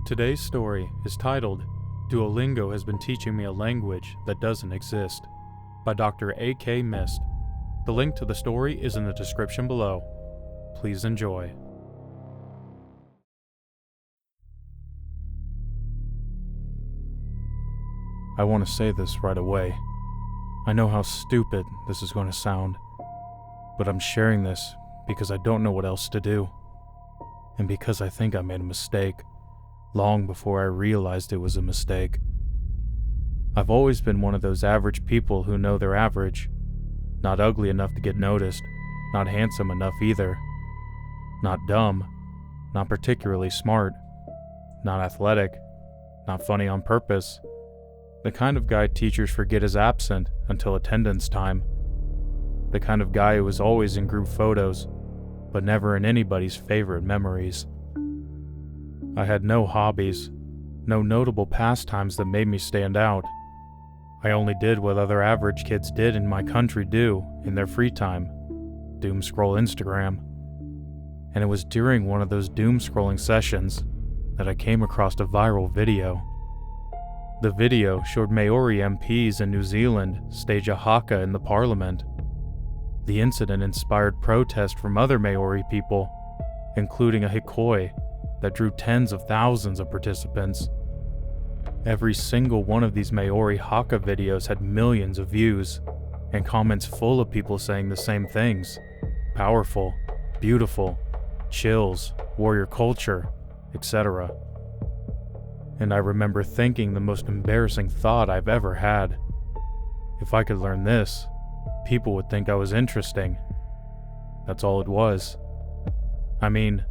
Today's story is titled, Duolingo Has Been Teaching Me a Language That Doesn't Exist, by Dr. A.K. Mist. The link to the story is in the description below. Please enjoy. I want to say this right away. I know how stupid this is going to sound, but I'm sharing this because I don't know what else to do, and because I think I made a mistake long before I realized it was a mistake. I've always been one of those average people who know they're average, not ugly enough to get noticed, not handsome enough either, not dumb, not particularly smart, not athletic, not funny on purpose, the kind of guy teachers forget is absent until attendance time, the kind of guy who was always in group photos, but never in anybody's favorite memories. I had no hobbies, no notable pastimes that made me stand out. I only did what other average kids did in my country do in their free time, doom scroll Instagram. And it was during one of those doom scrolling sessions that I came across a viral video. The video showed Maori MPs in New Zealand stage a haka in the parliament. The incident inspired protest from other Maori people, including a hikoi that drew tens of thousands of participants. Every single one of these Maori haka videos had millions of views, and comments full of people saying the same things: powerful, beautiful, chills, warrior culture, etc. And I remember thinking the most embarrassing thought I've ever had. If I could learn this, people would think I was interesting. That's all it was. I mean,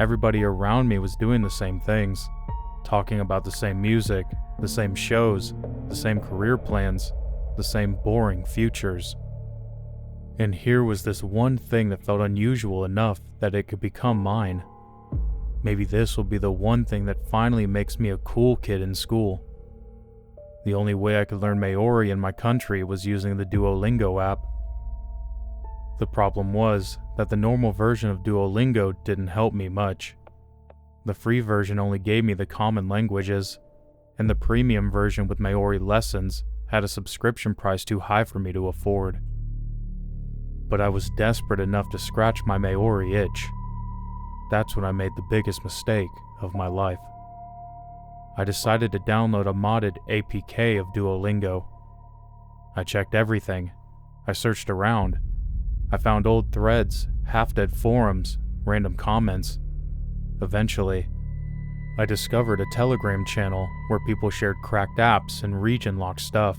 everybody around me was doing the same things, talking about the same music, the same shows, the same career plans, the same boring futures. And here was this one thing that felt unusual enough that it could become mine. Maybe this will be the one thing that finally makes me a cool kid in school. The only way I could learn Maori in my country was using the Duolingo app. The problem was that the normal version of Duolingo didn't help me much. The free version only gave me the common languages, and the premium version with Maori lessons had a subscription price too high for me to afford. But I was desperate enough to scratch my Maori itch. That's when I made the biggest mistake of my life. I decided to download a modded APK of Duolingo. I checked everything. I searched around. I found old threads, half-dead forums, random comments. Eventually, I discovered a Telegram channel where people shared cracked apps and region-locked stuff.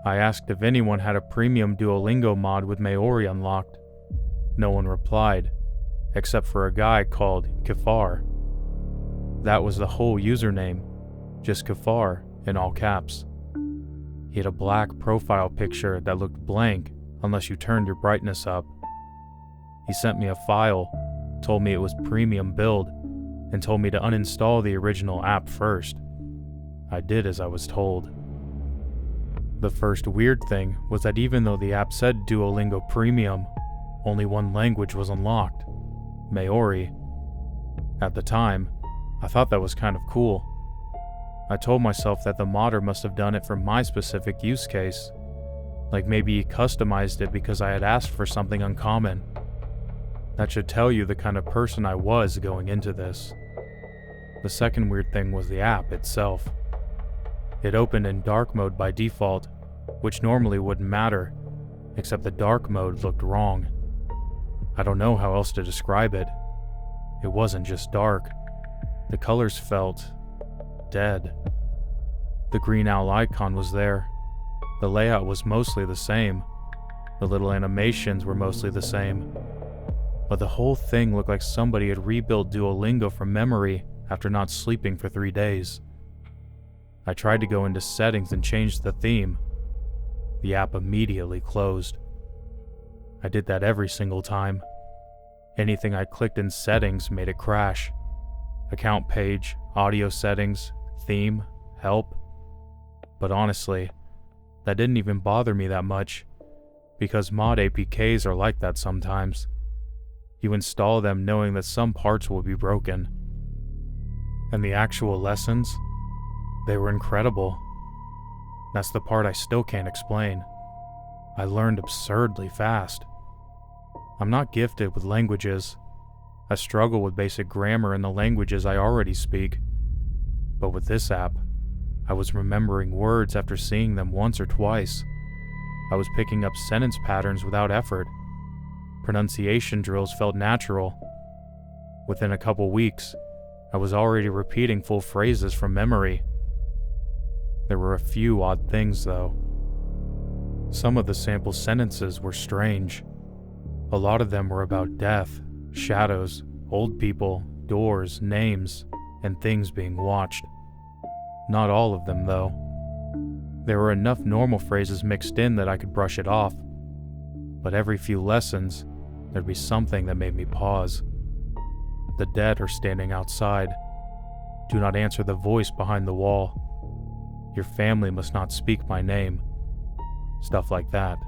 I asked if anyone had a premium Duolingo mod with Maori unlocked. No one replied, except for a guy called Kafar. That was the whole username, just Kafar in all caps. He had a black profile picture that looked blank unless you turned your brightness up. He sent me a file, told me it was premium build, and told me to uninstall the original app first. I did as I was told. The first weird thing was that even though the app said Duolingo Premium, only one language was unlocked: Maori. At the time, I thought that was kind of cool. I told myself that the modder must have done it for my specific use case. Like maybe he customized it because I had asked for something uncommon. That should tell you the kind of person I was going into this. The second weird thing was the app itself. It opened in dark mode by default, which normally wouldn't matter, except the dark mode looked wrong. I don't know how else to describe it. It wasn't just dark. The colors felt dead. The green owl icon was there. The layout was mostly the same. The little animations were mostly the same. But the whole thing looked like somebody had rebuilt Duolingo from memory after not sleeping for 3 days. I tried to go into settings and change the theme. The app immediately closed. I did that every single time. Anything I clicked in settings made it crash. Account page, audio settings, theme, help. But honestly, that didn't even bother me that much, because mod APKs are like that sometimes. You install them knowing that some parts will be broken. And the actual lessons? They were incredible. That's the part I still can't explain. I learned absurdly fast. I'm not gifted with languages. I struggle with basic grammar in the languages I already speak. But with this app, I was remembering words after seeing them once or twice. I was picking up sentence patterns without effort. Pronunciation drills felt natural. Within a couple weeks, I was already repeating full phrases from memory. There were a few odd things, though. Some of the sample sentences were strange. A lot of them were about death, shadows, old people, doors, names, and things being watched. Not all of them, though. There were enough normal phrases mixed in that I could brush it off. But every few lessons, there'd be something that made me pause. The dead are standing outside. Do not answer the voice behind the wall. Your family must not speak my name. Stuff like that.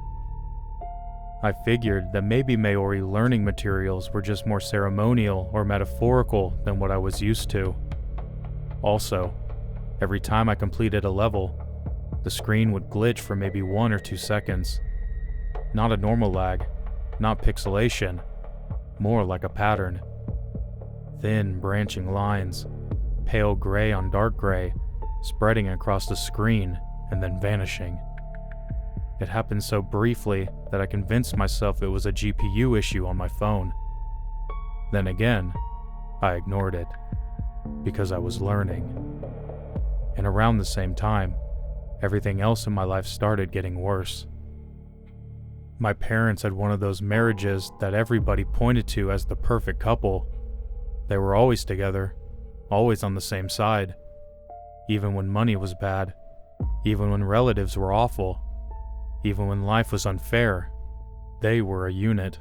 I figured that maybe Maori learning materials were just more ceremonial or metaphorical than what I was used to. Also, every time I completed a level, the screen would glitch for maybe 1 or 2 seconds. Not a normal lag, not pixelation, more like a pattern. Thin, branching lines, pale gray on dark gray, spreading across the screen and then vanishing. It happened so briefly that I convinced myself it was a GPU issue on my phone. Then again, I ignored it, because I was learning. And around the same time, everything else in my life started getting worse. My parents had one of those marriages that everybody pointed to as the perfect couple. They were always together, always on the same side. Even when money was bad, even when relatives were awful, even when life was unfair, they were a unit.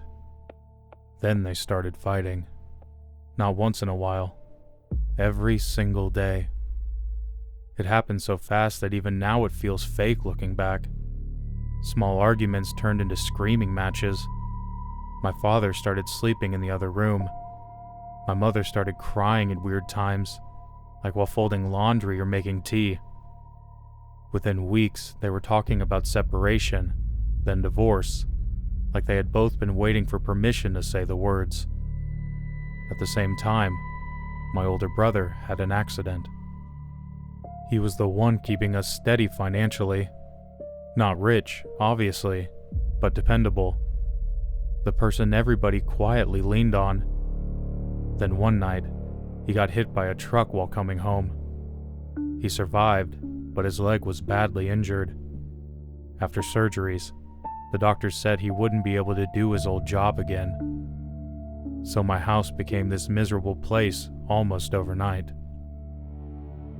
Then they started fighting. Not once in a while. Every single day. It happened so fast that even now it feels fake looking back. Small arguments turned into screaming matches. My father started sleeping in the other room. My mother started crying at weird times, like while folding laundry or making tea. Within weeks, they were talking about separation, then divorce, like they had both been waiting for permission to say the words. At the same time, my older brother had an accident. He was the one keeping us steady financially. Not rich, obviously, but dependable. The person everybody quietly leaned on. Then one night, he got hit by a truck while coming home. He survived, but his leg was badly injured. After surgeries, the doctors said he wouldn't be able to do his old job again. So my house became this miserable place almost overnight.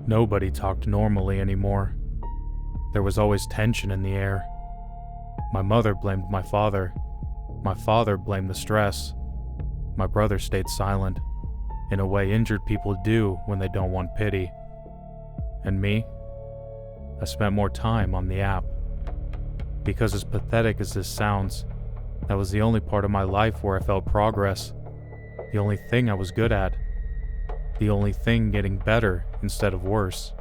Nobody talked normally anymore. There was always tension in the air. My mother blamed my father. My father blamed the stress. My brother stayed silent, in a way injured people do when they don't want pity. And me? I spent more time on the app. Because as pathetic as this sounds, that was the only part of my life where I felt progress. The only thing I was good at. The only thing getting better instead of worse.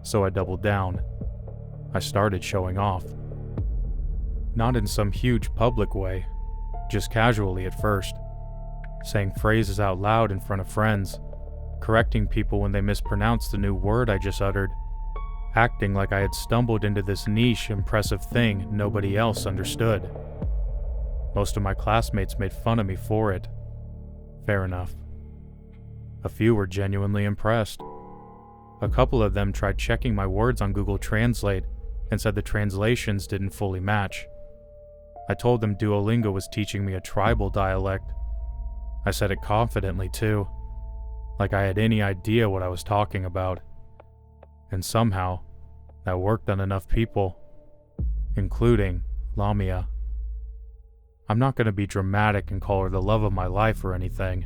So I doubled down. I started showing off. Not in some huge public way, just casually at first. Saying phrases out loud in front of friends, correcting people when they mispronounced the new word I just uttered, acting like I had stumbled into this niche, impressive thing nobody else understood. Most of my classmates made fun of me for it. Fair enough. A few were genuinely impressed. A couple of them tried checking my words on Google Translate and said the translations didn't fully match. I told them Duolingo was teaching me a tribal dialect. I said it confidently too, like I had any idea what I was talking about. And somehow, that worked on enough people, including Lamia. I'm not going to be dramatic and call her the love of my life or anything.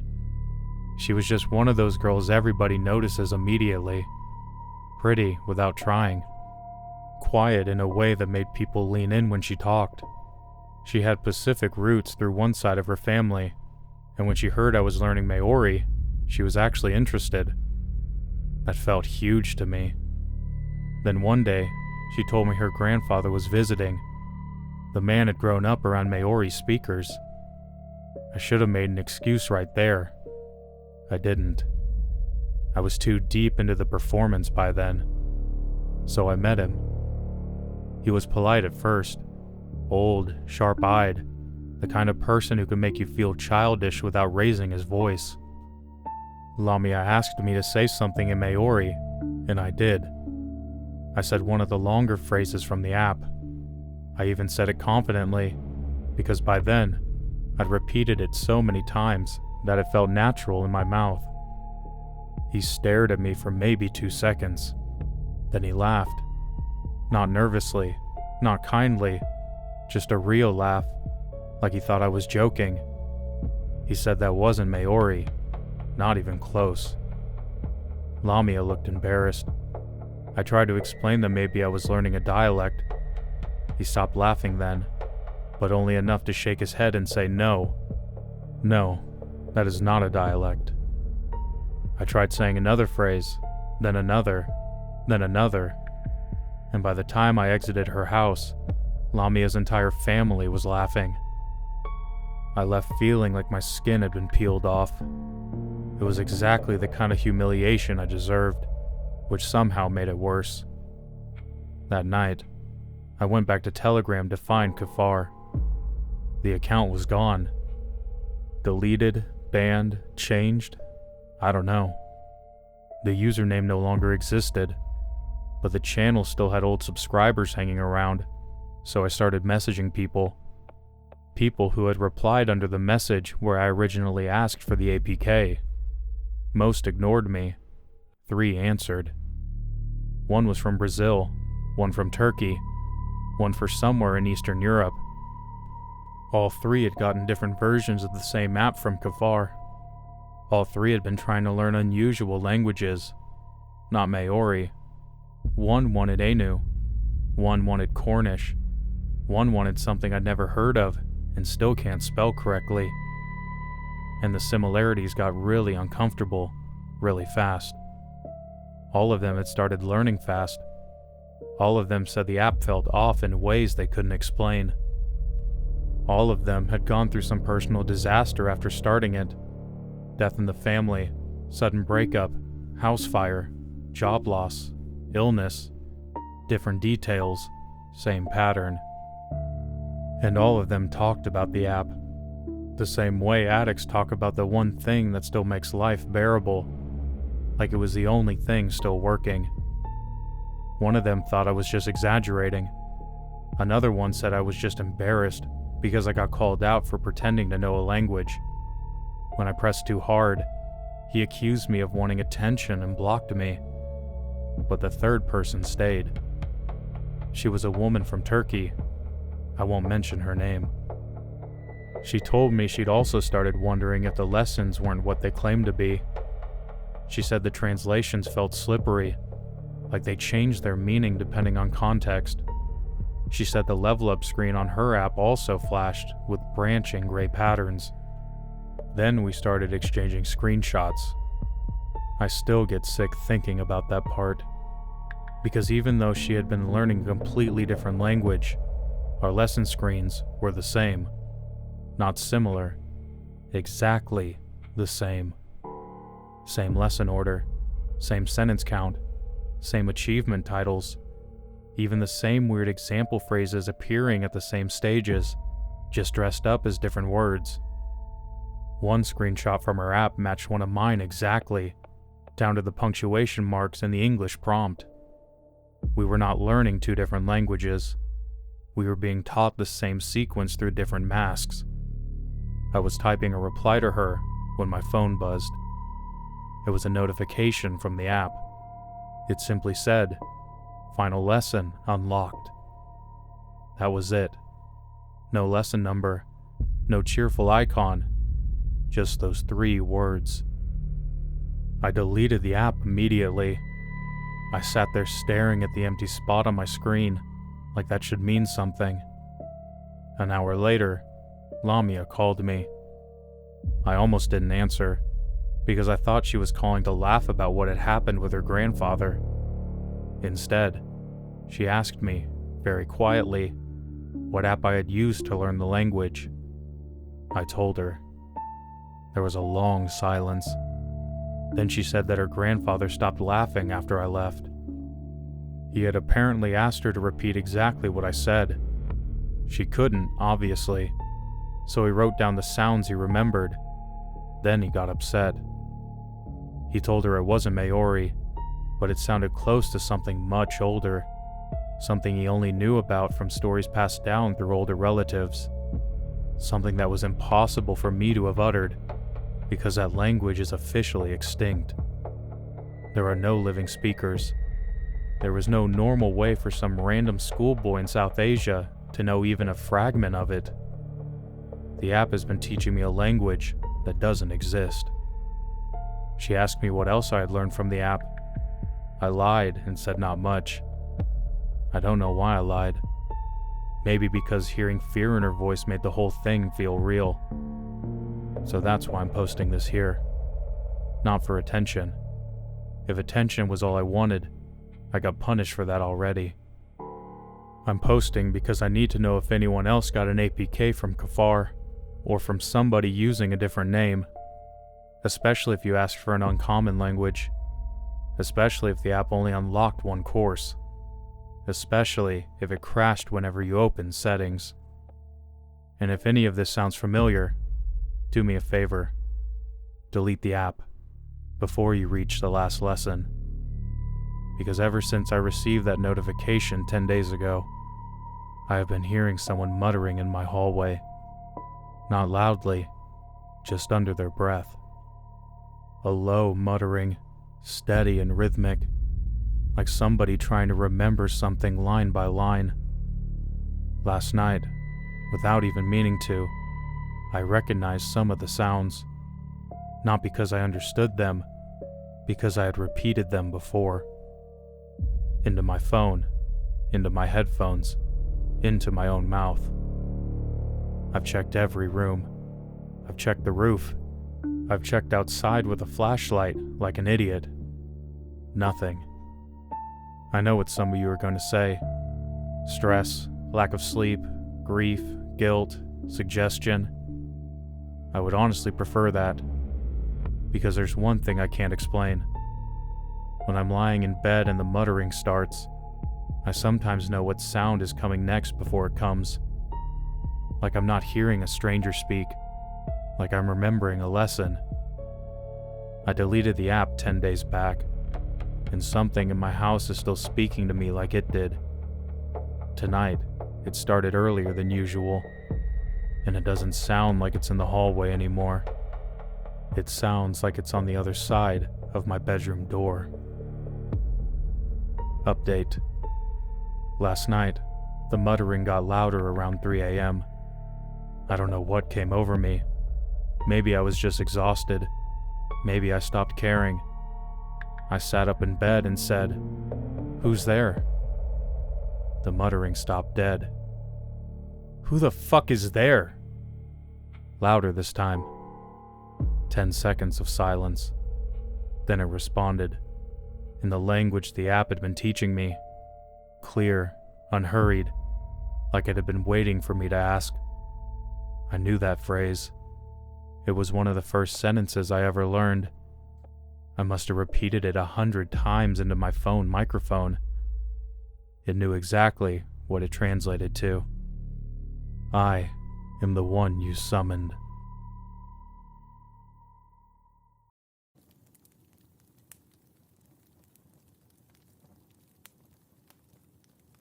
She was just one of those girls everybody notices immediately. Pretty without trying. Quiet in a way that made people lean in when she talked. She had Pacific roots through one side of her family, and when she heard I was learning Maori, she was actually interested. That felt huge to me. Then one day, she told me her grandfather was visiting. The man had grown up around Maori speakers. I should have made an excuse right there. I didn't. I was too deep into the performance by then. So I met him. He was polite at first, old, sharp-eyed, the kind of person who could make you feel childish without raising his voice. Lamia asked me to say something in Maori, and I did. I said one of the longer phrases from the app. I even said it confidently, because by then, I'd repeated it so many times that it felt natural in my mouth. He stared at me for maybe 2 seconds. Then he laughed. Not nervously, not kindly, just a real laugh, like he thought I was joking. He said that wasn't Maori, not even close. Lamia looked embarrassed. I tried to explain that maybe I was learning a dialect. He stopped laughing then, but only enough to shake his head and say no. No, that is not a dialect. I tried saying another phrase, then another, and by the time I exited her house, Lamia's entire family was laughing. I left feeling like my skin had been peeled off. It was exactly the kind of humiliation I deserved, which somehow made it worse. That night, I went back to Telegram to find Kafar. The account was gone. Deleted, banned, changed? I don't know. The username no longer existed, but the channel still had old subscribers hanging around, so I started messaging people. People who had replied under the message where I originally asked for the APK. Most ignored me. 3 answered. One was from Brazil, one from Turkey, one for somewhere in Eastern Europe. All 3 had gotten different versions of the same app from Kafar. All 3 had been trying to learn unusual languages, not Maori. One wanted Ainu, one wanted Cornish, one wanted something I'd never heard of and still can't spell correctly. And the similarities got really uncomfortable, really fast. All of them had started learning fast. All of them said the app felt off in ways they couldn't explain. All of them had gone through some personal disaster after starting it. Death in the family, sudden breakup, house fire, job loss, illness, different details, same pattern. And all of them talked about the app, the same way addicts talk about the one thing that still makes life bearable, like it was the only thing still working. One of them thought I was just exaggerating. Another one said I was just embarrassed because I got called out for pretending to know a language. When I pressed too hard, he accused me of wanting attention and blocked me. But the third person stayed. She was a woman from Turkey. I won't mention her name. She told me she'd also started wondering if the lessons weren't what they claimed to be. She said the translations felt slippery, like they changed their meaning depending on context. She said the level up screen on her app also flashed with branching gray patterns. Then we started exchanging screenshots. I still get sick thinking about that part, because even though she had been learning a completely different language, our lesson screens were the same. Not similar, exactly the same. Same lesson order, same sentence count, same achievement titles, even the same weird example phrases appearing at the same stages, just dressed up as different words. One screenshot from her app matched one of mine exactly, down to the punctuation marks in the English prompt. We were not learning 2 different languages. We were being taught the same sequence through different masks. I was typing a reply to her when my phone buzzed. It was a notification from the app. It simply said, "Final lesson unlocked." That was it. No lesson number, no cheerful icon, just those 3 words. I deleted the app immediately. I sat there staring at the empty spot on my screen, like that should mean something. An hour later, Lamia called me. I almost didn't answer, because I thought she was calling to laugh about what had happened with her grandfather. Instead, she asked me, very quietly, what app I had used to learn the language. I told her. There was a long silence. Then she said that her grandfather stopped laughing after I left. He had apparently asked her to repeat exactly what I said. She couldn't, obviously, so he wrote down the sounds he remembered. Then he got upset. He told her it wasn't Maori, but it sounded close to something much older, something he only knew about from stories passed down through older relatives, something that was impossible for me to have uttered, because that language is officially extinct. There are no living speakers. There was no normal way for some random schoolboy in South Asia to know even a fragment of it. The app has been teaching me a language that doesn't exist. She asked me what else I had learned from the app. I lied and said not much. I don't know why I lied. Maybe because hearing fear in her voice made the whole thing feel real. So that's why I'm posting this here. Not for attention. If attention was all I wanted, I got punished for that already. I'm posting because I need to know if anyone else got an APK from Kafar, or from somebody using a different name. Especially if you asked for an uncommon language. Especially if the app only unlocked one course. Especially if it crashed whenever you opened settings. And if any of this sounds familiar, do me a favor. Delete the app before you reach the last lesson. Because ever since I received that notification 10 days ago, I have been hearing someone muttering in my hallway. Not loudly, just under their breath. A low muttering, steady and rhythmic, like somebody trying to remember something line by line. Last night, without even meaning to, I recognized some of the sounds, not because I understood them, because I had repeated them before. Into my phone, into my headphones, into my own mouth. I've checked every room. I've checked the roof. I've checked outside with a flashlight like an idiot. Nothing. I know what some of you are going to say. Stress, lack of sleep, grief, guilt, suggestion. I would honestly prefer that, because there's one thing I can't explain. When I'm lying in bed and the muttering starts, I sometimes know what sound is coming next before it comes. Like I'm not hearing a stranger speak, like I'm remembering a lesson. I deleted the app 10 days back, and something in my house is still speaking to me like it did. Tonight, it started earlier than usual, and it doesn't sound like it's in the hallway anymore. It sounds like it's on the other side of my bedroom door. Update. Last night, the muttering got louder around 3 a.m. I don't know what came over me. Maybe I was just exhausted. Maybe I stopped caring. I sat up in bed and said, "Who's there?" The muttering stopped dead. "Who the fuck is there?" Louder this time. 10 seconds of silence. Then it responded, in the language the app had been teaching me. Clear, unhurried, like it had been waiting for me to ask. I knew that phrase. It was one of the first sentences I ever learned. I must have repeated it 100 times into my phone microphone. It knew exactly what it translated to. I am the one you summoned.